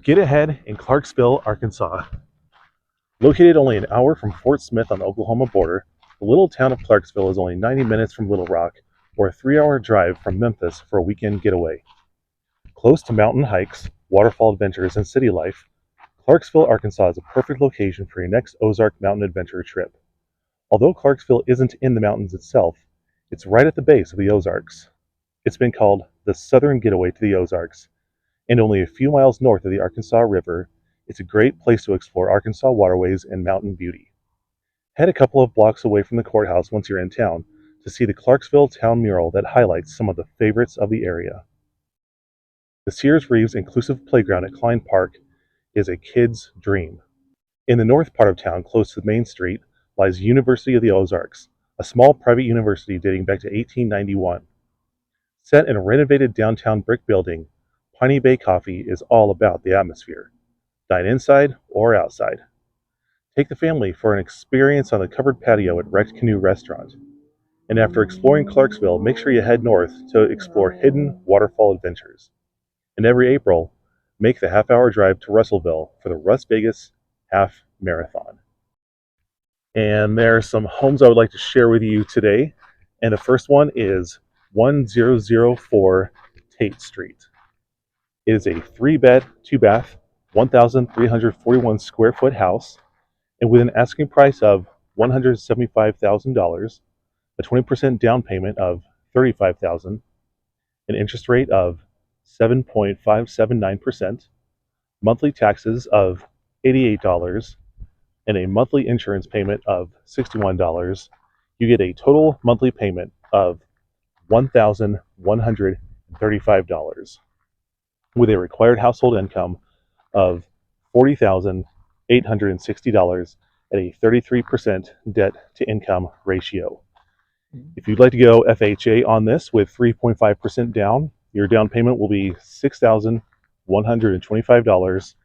Get ahead in Clarkesville, Arkansas. Located only an hour from Fort Smith on the Oklahoma border, the little town of Clarksville is only 90 minutes from Little Rock or a 3-hour drive from Memphis for a weekend getaway. Close to mountain hikes, waterfall adventures, and city life, Clarksville, Arkansas is a perfect location for your next Ozark mountain adventure trip. Although Clarksville isn't in the mountains itself, it's right at the base of the Ozarks. It's been called the Southern Getaway to the Ozarks, and only a few miles north of the Arkansas River, it's a great place to explore Arkansas waterways and mountain beauty. Head a couple of blocks away from the courthouse once you're in town to see the Clarksville Town mural that highlights some of the favorites of the area. The Sears Reeves Inclusive Playground at Klein Park is a kid's dream. In the north part of town, close to Main Street, lies University of the Ozarks, a small private university dating back to 1891. Set in a renovated downtown brick building, Piney Bay Coffee is all about the atmosphere. Dine inside or outside. Take the family for an experience on the covered patio at Wrecked Canoe Restaurant. And after exploring Clarksville, make sure you head north to explore hidden waterfall adventures. And every April, make the half-hour drive to Russellville for the Russ Vegas Half Marathon. And there are some homes I would like to share with you today. And the first one is 1004 Tate Street. It is a 3-bed, 2-bath, 1,341 square foot house, and with an asking price of $175,000, a 20% down payment of $35,000, an interest rate of 7.579%, monthly taxes of $88, and a monthly insurance payment of $61, you get a total monthly payment of $1,135, with a required household income of $40,860 at a 33% debt to income ratio. If you'd like to go FHA on this with 3.5% down, your down payment will be $6,125,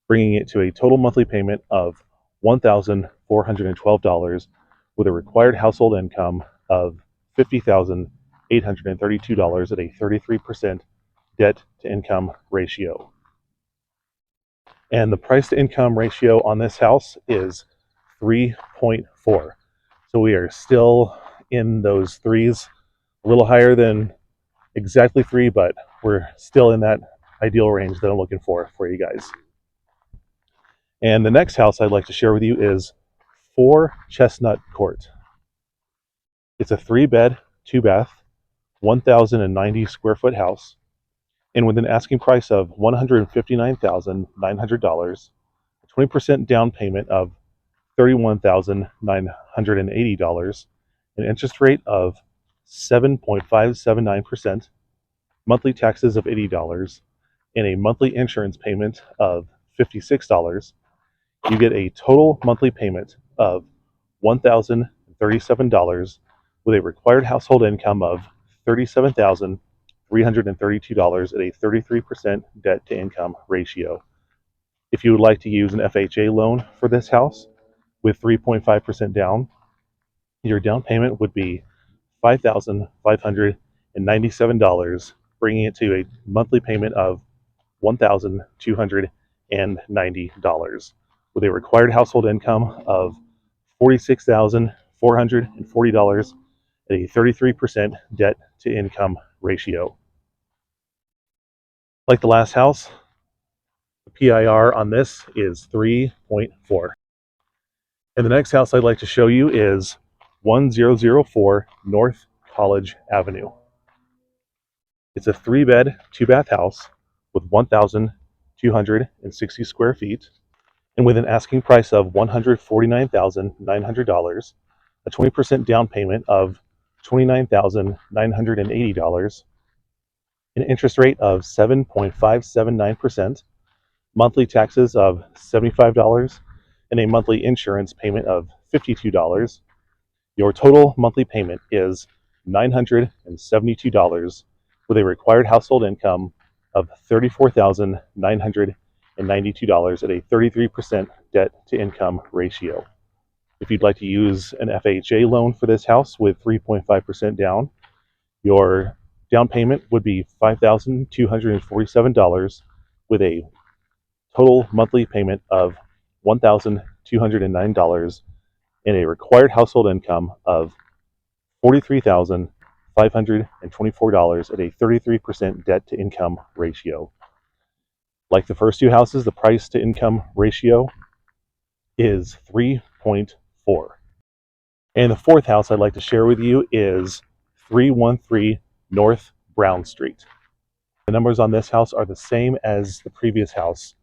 bringing it to a total monthly payment of $1,412 with a required household income of $50,832 at a 33% debt to income ratio. And the price to income ratio on this house is 3.4. So we are still in those threes, a little higher than exactly 3, but we're still in that ideal range that I'm looking for you guys. And the next house I'd like to share with you is 4 Chestnut Court. It's a 3-bed, 2-bath, 1,090 square foot house, and with an asking price of $159,900, a 20% down payment of $31,980, an interest rate of 7.579%, monthly taxes of $80, and a monthly insurance payment of $56, you get a total monthly payment of $1,037 with a required household income of $37,332 at a 33% debt to income ratio. If you would like to use an FHA loan for this house with 3.5% down, your down payment would be $5,597, bringing it to a monthly payment of $1,290 with a required household income of $46,440 at a 33% debt to income ratio. Like the last house, the PIR on this is 3.4. And the next house I'd like to show you is 1004 North College Avenue. It's a 3-bed, 2-bath house with 1,260 square feet, and with an asking price of $149,900, a 20% down payment of $29,980, an interest rate of 7.579%, monthly taxes of $75, and a monthly insurance payment of $52, your total monthly payment is $972 with a required household income of $34,992 at a 33% debt to income ratio. If you'd like to use an FHA loan for this house with 3.5% down, your down payment would be $5,247 with a total monthly payment of $1,209, and a required household income of $43,524 at a 33% debt to income ratio. Like the first two houses, the price to income ratio is 3.4. And the fourth house I'd like to share with you is 313 North Brown Street. The numbers on this house are the same as the previous house.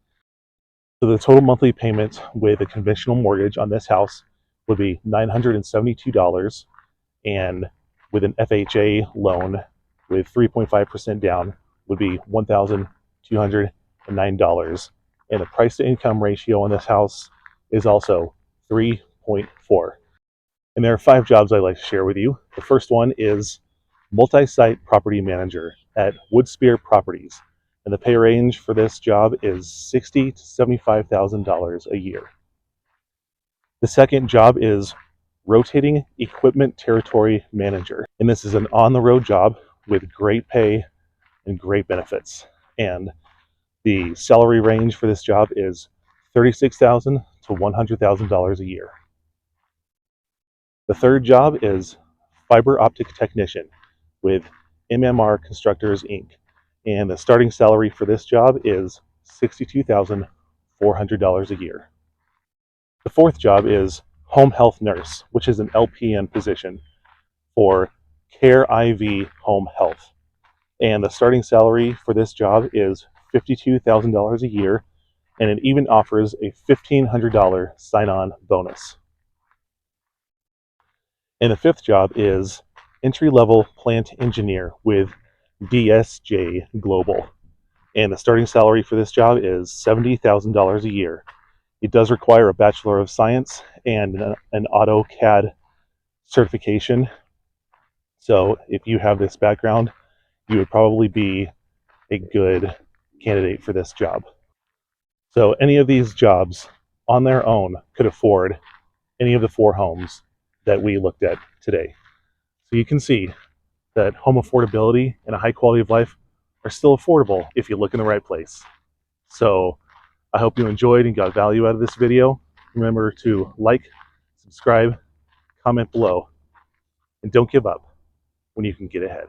So the total monthly payment with a conventional mortgage on this house would be $972, and with an FHA loan with 3.5% down would be $1,209. And the price to income ratio on this house is also 3.4. And there are 5 jobs I'd like to share with you. The first one is multi-site property manager at Woodspear Properties. And the pay range for this job is $60,000 to $75,000 a year. The second job is rotating equipment territory manager. And this is an on-the-road job with great pay and great benefits. And the salary range for this job is $36,000 to $100,000 a year. The third job is fiber optic technician with MMR Constructors, Inc. And the starting salary for this job is $62,400 a year. The fourth job is home health nurse, which is an LPN position for Care IV Home Health. And the starting salary for this job is $52,000 a year, and it even offers a $1,500 sign-on bonus. And the fifth job is entry-level plant engineer with DSJ Global. And the starting salary for this job is $70,000 a year. It does require a Bachelor of Science and an AutoCAD certification. So if you have this background, you would probably be a good candidate for this job. So any of these jobs on their own could afford any of the 4 homes that we looked at today. So you can see that home affordability and a high quality of life are still affordable if you look in the right place. So I hope you enjoyed and got value out of this video. Remember to like, subscribe, comment below, and don't give up when you can get ahead.